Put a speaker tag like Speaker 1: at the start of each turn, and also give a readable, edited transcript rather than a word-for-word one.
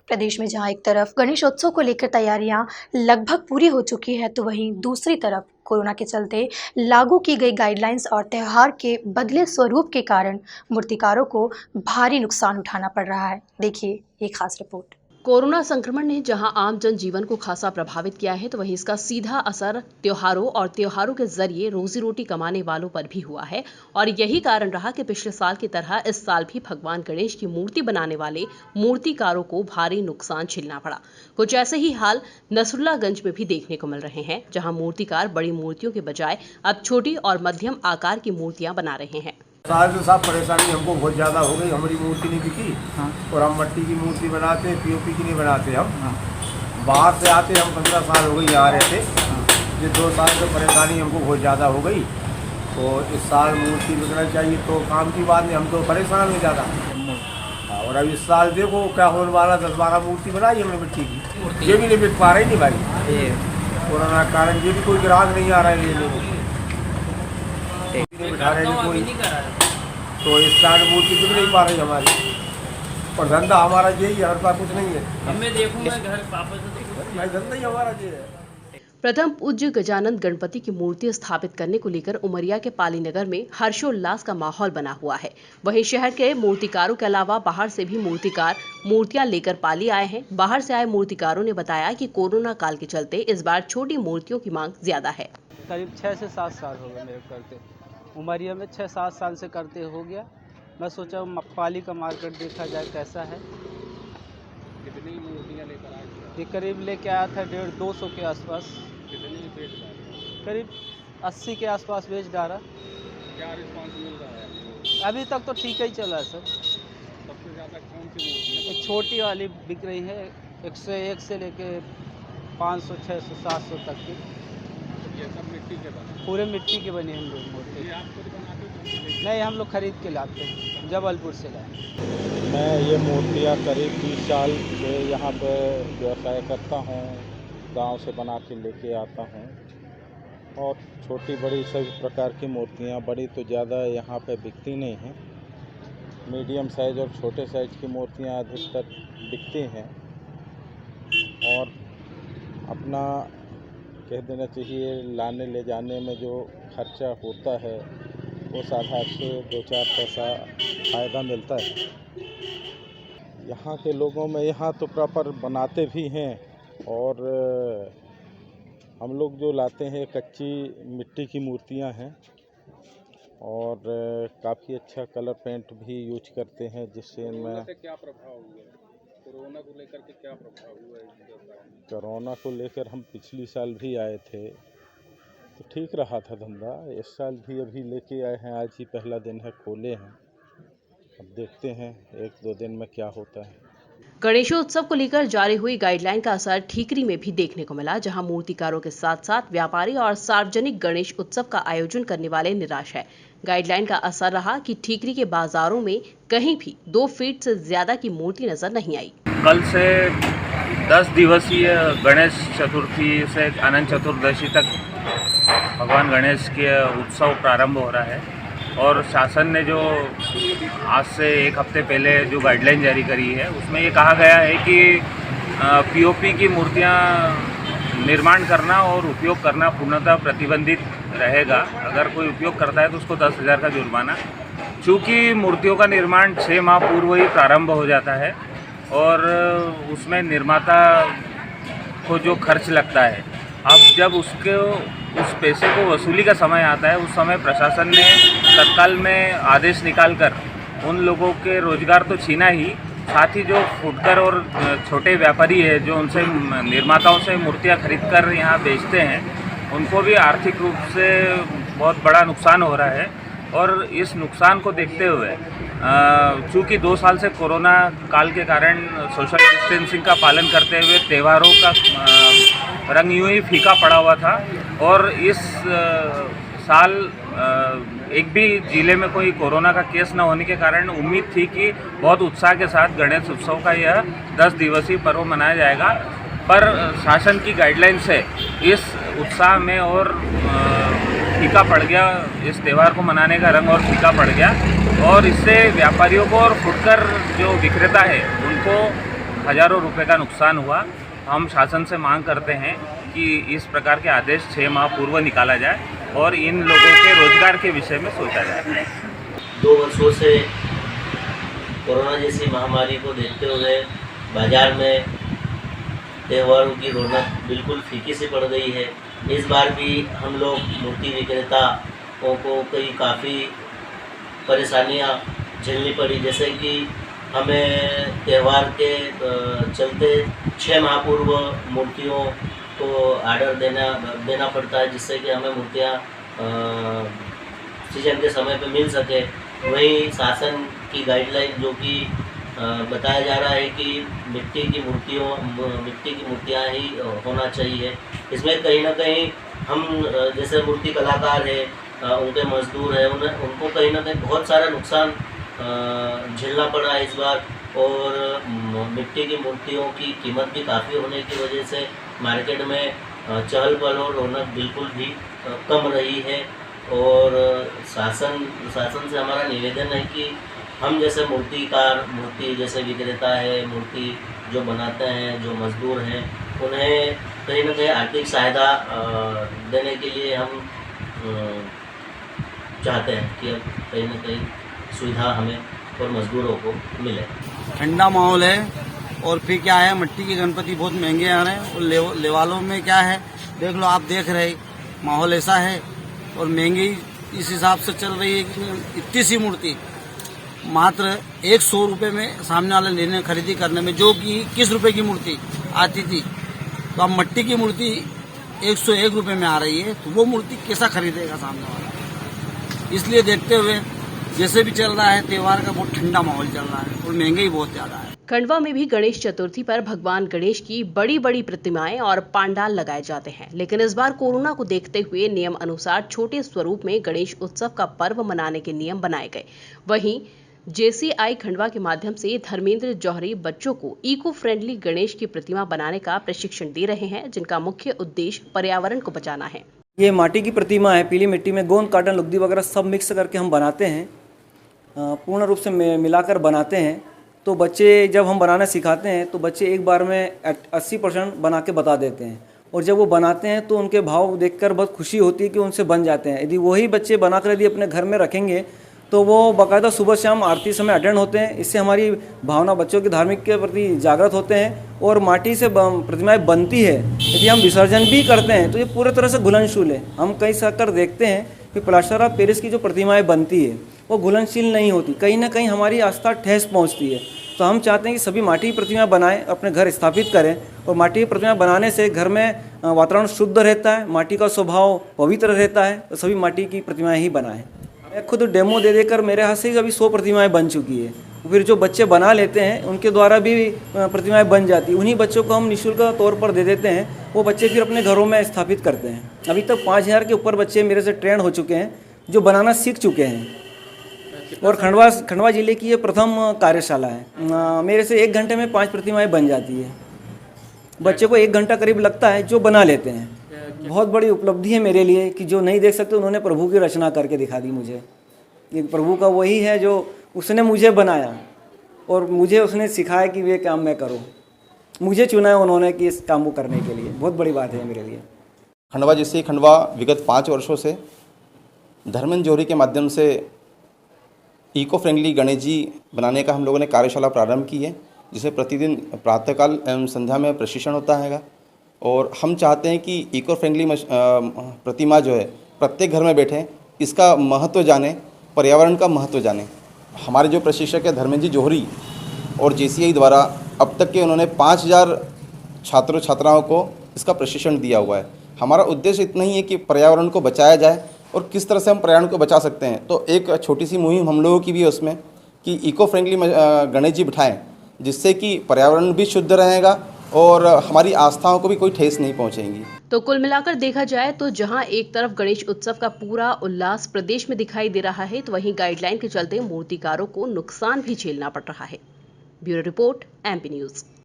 Speaker 1: प्रदेश में जहां एक तरफ गणेशोत्सव को लेकर तैयारियां लगभग पूरी हो चुकी है, तो वहीं दूसरी तरफ कोरोना के चलते लागू की गई गाइडलाइंस और त्यौहार के बदले स्वरूप के कारण मूर्तिकारों को भारी नुकसान उठाना पड़ रहा है। देखिए ये खास रिपोर्ट।
Speaker 2: कोरोना संक्रमण ने जहां आम जनजीवन को खासा प्रभावित किया है, तो वहीं इसका सीधा असर त्योहारों और त्योहारों के जरिए रोजी रोटी कमाने वालों पर भी हुआ है। और यही कारण रहा कि पिछले साल की तरह इस साल भी भगवान गणेश की मूर्ति बनाने वाले मूर्तिकारों को भारी नुकसान झेलना पड़ा। कुछ ऐसे ही हाल नसरुल्लागंज में भी देखने को मिल रहे हैं, जहां मूर्तिकार बड़ी मूर्तियों के बजाय अब छोटी और मध्यम आकार की मूर्तियां बना रहे हैं।
Speaker 3: साल से साफ परेशानी हमको बहुत ज़्यादा हो गई। हमारी मूर्ति नहीं बिकी। हाँ। और हम मट्टी की मूर्ति बनाते, पीओपी की नहीं बनाते हम। हाँ। बाहर से आते हम 15 साल हो गई यहाँ रहते। हाँ। ये 2 साल से परेशानी हमको बहुत ज़्यादा हो गई। तो इस साल मूर्ति बिकना चाहिए तो काम की बात नहीं, हम तो परेशान हो ज़्यादा। और अब इस साल देखो क्या होने वाला, 10-12 मूर्ति बनाई हमने मिट्टी की, ये भी नहीं बिक पा रही नहीं भाई। कोरोना के कारण ये भी कोई ग्राहक नहीं आ रहा है लेने को, बिठा रहे हैं कोई। तो इस साल मूर्ति बिक नहीं पा रही हमारी, और धंधा हमारा यही है, हमारे पास कुछ नहीं है।
Speaker 4: मैं देखूंगा घर वापस
Speaker 3: भाई धंधा ही हमारा ये है।
Speaker 2: प्रथम पूज्य गजानन गणपति की मूर्ति स्थापित करने को लेकर उमरिया के पाली नगर में हर्षोल्लास का माहौल बना हुआ है। वहीं शहर के मूर्तिकारों के अलावा बाहर से भी मूर्तिकार मूर्तियां लेकर पाली आए हैं। बाहर से आए मूर्तिकारों ने बताया कि कोरोना काल के चलते इस बार छोटी मूर्तियों की मांग ज्यादा है।
Speaker 5: करीब 6 से 7 साल हो गए मेरे करते, उमरिया में 6-7 साल से करते हो गया। मैं सोचा पाली का मार्केट देखा जाए कैसा है।
Speaker 4: कितनी मूर्तियां लेकर आए?
Speaker 5: ये करीब लेके आया था 150-200 के आसपास।
Speaker 4: कितनी बेच डाले?
Speaker 5: करीब 80 के आसपास बेच डाला।
Speaker 4: क्या रिस्पांस मिल रहा है?
Speaker 5: अभी तक तो ठीक ही चला सर।
Speaker 4: सबसे ज़्यादा कौन सी मूर्तियाँ?
Speaker 5: एक छोटी वाली बिक रही है 101 से लेके 500, 600, 700 तक की।
Speaker 4: ये सब मिट्टी के बने?
Speaker 5: पूरे मिट्टी की बनी हम लोग मूर्ति।
Speaker 4: ये आप खुद बनाते हो?
Speaker 5: नहीं, हम लोग खरीद के लाते हैं, जबलपुर से लाए।
Speaker 6: मैं ये मूर्तियाँ करीब 20 साल से यहाँ पे व्यवसाय करता हूँ। गांव से बना के लेके आता हूँ, और छोटी बड़ी सभी प्रकार की मूर्तियाँ, बड़ी तो ज़्यादा यहाँ पे बिकती नहीं हैं। मीडियम साइज़ और छोटे साइज़ की मूर्तियाँ अधिकतर बिकती हैं। और अपना कह देना चाहिए, लाने ले जाने में जो खर्चा होता है वो साधारण से 2-4 पैसा फ़ायदा मिलता है। यहाँ के लोगों में, यहाँ तो प्रॉपर बनाते भी हैं, और हम लोग जो लाते हैं कच्ची मिट्टी की मूर्तियाँ हैं, और काफ़ी अच्छा कलर पेंट भी यूज करते हैं, जिससे
Speaker 4: कोरोना से क्या प्रभाव हुआ? कोरोना को लेकर के क्या प्रभाव हुआ है?
Speaker 6: कोरोना को लेकर हम पिछली साल भी आए थे तो ठीक रहा था धंधा। इस साल भी अभी लेके आए हैं, आज ही पहला दिन है, खोले हैं। अब देखते हैं 1-2 दिन में क्या होता है।
Speaker 2: गणेशोत्सव को लेकर जारी हुई गाइडलाइन का असर ठीकरी में भी देखने को मिला, जहां मूर्तिकारों के साथ साथ व्यापारी और सार्वजनिक गणेश उत्सव का आयोजन करने वाले निराश है। गाइडलाइन का असर रहा कि ठीकरी के बाजारों में कहीं भी 2 फीट से ज्यादा की मूर्ति नजर नहीं आई।
Speaker 7: कल से 10 दिवसीय गणेश चतुर्थी से अनंत चतुर्दशी तक भगवान गणेश के उत्सव प्रारंभ हो रहा है। और शासन ने जो आज से 1 हफ्ते पहले जो गाइडलाइन जारी करी है, उसमें ये कहा गया है कि पीओपी की मूर्तियां निर्माण करना और उपयोग करना पूर्णतः प्रतिबंधित रहेगा। अगर कोई उपयोग करता है तो उसको 10,000 का जुर्माना। चूँकि मूर्तियों का निर्माण 6 माह पूर्व ही प्रारंभ हो जाता है, और उसमें निर्माता को जो खर्च लगता है, अब जब उस पैसे को वसूली का समय आता है, उस समय प्रशासन ने तत्काल में आदेश निकालकर उन लोगों के रोजगार तो छीना ही, साथ ही जो फुटकर और छोटे व्यापारी है जो उनसे निर्माताओं से मूर्तियां खरीदकर यहाँ बेचते हैं, उनको भी आर्थिक रूप से बहुत बड़ा नुकसान हो रहा है। और इस नुकसान को देखते हुए, चूँकि 2 साल से कोरोना काल के कारण सोशल डिस्टेंसिंग का पालन करते हुए त्योहारों का रंग यूँ ही फीका पड़ा हुआ था, और इस साल एक भी जिले में कोई कोरोना का केस न होने के कारण उम्मीद थी कि बहुत उत्साह के साथ गणेश उत्सव का यह 10 दिवसीय पर्व मनाया जाएगा। पर शासन की गाइडलाइन से इस उत्साह में और फीका पड़ गया, इस त्यौहार को मनाने का रंग और फीका पड़ गया, और इससे व्यापारियों को और फुटकर जो विक्रेता है उनको हज़ारों रुपए का नुकसान हुआ। हम शासन से मांग करते हैं कि इस प्रकार के आदेश 6 माह पूर्व निकाला जाए और इन लोगों के रोजगार के विषय में सोचा जाए।
Speaker 8: 2 वर्षों से कोरोना जैसी महामारी को देखते हुए बाजार में त्योहारों की रौनक बिल्कुल फीकी सी पड़ गई है। इस बार भी हम लोग मूर्ति विक्रेताओं को काफ़ी परेशानियां झेलनी पड़ी, जैसे कि हमें त्यौहार के चलते 6 माह पूर्व मूर्तियों को ऑर्डर देना पड़ता है, जिससे कि हमें मूर्तियाँ सीजन के समय पे मिल सके। वहीं शासन की गाइडलाइन जो कि बताया जा रहा है कि मिट्टी की मूर्तियाँ ही होना चाहिए। इसमें कहीं ना कहीं हम जैसे मूर्ति कलाकार है, उनके मजदूर हैं, उनको कहीं ना कहीं बहुत सारा नुकसान झेलना पड़ा है इस बार। और मिट्टी की मूर्तियों की कीमत भी काफ़ी होने की वजह से मार्केट में चहल पहल और रौनक बिल्कुल भी कम रही है। और शासन से हमारा निवेदन है कि हम जैसे मूर्तिकार, मूर्ति जैसे विक्रेता है, मूर्ति जो बनाते हैं, जो मजदूर हैं, उन्हें कहीं ना कहीं आर्थिक सहायता देने के लिए हम चाहते हैं कि अब कहीं ना कहीं सुविधा हमें और मजदूरों को मिले।
Speaker 9: ठंडा माहौल है और फिर क्या है, मिट्टी के गणपति बहुत महंगे आ रहे हैं और लेवालों में क्या है, देख लो, आप देख रहे माहौल ऐसा है और महंगी इस हिसाब से चल रही है कि इतनी सी मूर्ति मात्र 100 रुपये में सामने वाले लेने खरीदी करने में, जो कि 21 रुपये की मूर्ति आती थी, तो अब मिट्टी की मूर्ति 101 रुपये में आ रही है, तो वो मूर्ति कैसा खरीदेगा सामने वाला। इसलिए देखते हुए जैसे भी चल रहा है त्योहार का बहुत ठंडा माहौल चल रहा है और महंगाई बहुत ज्यादा है।
Speaker 2: खंडवा में भी गणेश चतुर्थी पर भगवान गणेश की बड़ी बड़ी प्रतिमाएं और पांडाल लगाए जाते हैं, लेकिन इस बार कोरोना को देखते हुए नियम अनुसार छोटे स्वरूप में गणेश उत्सव का पर्व मनाने के नियम बनाए गए। वहीं JCI खंडवा के माध्यम से धर्मेंद्र जौहरी बच्चों को इको फ्रेंडली गणेश की प्रतिमा बनाने का प्रशिक्षण दे रहे हैं, जिनका मुख्य उद्देश्य पर्यावरण को बचाना है।
Speaker 10: ये माटी की प्रतिमा है, पीली मिट्टी में गोंद, काटन, लुगदी वगैरह सब मिक्स करके हम बनाते हैं, पूर्ण रूप से मिलाकर बनाते हैं। तो बच्चे जब हम बनाना सिखाते हैं तो बच्चे एक बार में 80% बना के बता देते हैं, और जब वो बनाते हैं तो उनके भाव देखकर बहुत खुशी होती है कि उनसे बन जाते हैं। यदि वही बच्चे बनाकर यदि अपने घर में रखेंगे तो वो बाकायदा सुबह शाम आरती समय अटेंड होते हैं। इससे हमारी भावना बच्चों की धार्मिक के प्रति जागृत होते हैं और माटी से प्रतिमाएं बनती है। यदि हम विसर्जन भी करते हैं तो ये पूरी तरह से घुलनशील है। हम कई कर देखते हैं कि प्लास्टर ऑफ पेरिस की जो प्रतिमाएं बनती है वो घुलनशील नहीं होती, कहीं ना कहीं हमारी आस्था ठेस पहुंचती है। तो हम चाहते हैं कि सभी माटी की प्रतिमा बनाएं, अपने घर स्थापित करें, और माटी की प्रतिमा बनाने से घर में वातावरण शुद्ध रहता है, माटी का स्वभाव पवित्र रहता है। तो सभी माटी की प्रतिमाएं ही बनाएं। मैं खुद डेमो दे देकर मेरे हाथ से ही अभी 100 प्रतिमाएं बन चुकी है। फिर जो बच्चे बना लेते हैं उनके द्वारा भी प्रतिमाएं बन जाती है। उन्हीं बच्चों को हम निःशुल्क तौर पर दे देते हैं, वो बच्चे फिर अपने घरों में स्थापित करते हैं। अभी तक 5000 के ऊपर बच्चे मेरे से ट्रेंड हो चुके हैं जो बनाना सीख चुके हैं। और खंडवा जिले की ये प्रथम कार्यशाला है। मेरे से 1 घंटे में 5 प्रतिमाएं बन जाती है। बच्चे को 1 घंटा करीब लगता है जो बना लेते हैं। बहुत बड़ी उपलब्धि है मेरे लिए कि जो नहीं देख सकते उन्होंने प्रभु की रचना करके दिखा दी मुझे। ये प्रभु का वही है जो उसने मुझे बनाया और मुझे उसने सिखाया कि ये काम मैं करूं। मुझे चुना है उन्होंने कि इस काम को करने के लिए। बहुत बड़ी बात है मेरे लिए।
Speaker 11: खंडवा JCI खंडवा विगत 5 वर्षों से धर्मेंद्र जौहरी के माध्यम से इको फ्रेंडली गणेश जी बनाने का हम लोगों ने कार्यशाला प्रारंभ की है, जिसे प्रतिदिन प्रातःकाल एवं संध्या में प्रशिक्षण होता है। और हम चाहते हैं कि इको फ्रेंडली प्रतिमा जो है प्रत्येक घर में बैठे, इसका महत्व जाने, पर्यावरण का महत्व जाने। हमारे जो प्रशिक्षक है धर्मेंद्र जी जौहरी और JCI द्वारा अब तक के उन्होंने 5000 छात्रों छात्राओं को इसका प्रशिक्षण दिया हुआ है। हमारा उद्देश्य इतना ही है कि पर्यावरण को बचाया जाए और किस तरह से हम पर्यावरण को बचा सकते हैं। तो एक छोटी सी मुहिम हम लोगों की भी है उसमें कि इको फ्रेंडली गणेश जी बिठाएं, जिससे कि पर्यावरण भी शुद्ध रहेगा और हमारी आस्थाओं को भी कोई ठेस नहीं पहुंचेगी।
Speaker 2: तो कुल मिलाकर देखा जाए तो जहां एक तरफ गणेश उत्सव का पूरा उल्लास प्रदेश में दिखाई दे रहा है, तो वहीं गाइडलाइन के चलते मूर्तिकारों को नुकसान भी झेलना पड़ रहा है। Bureau report MP news.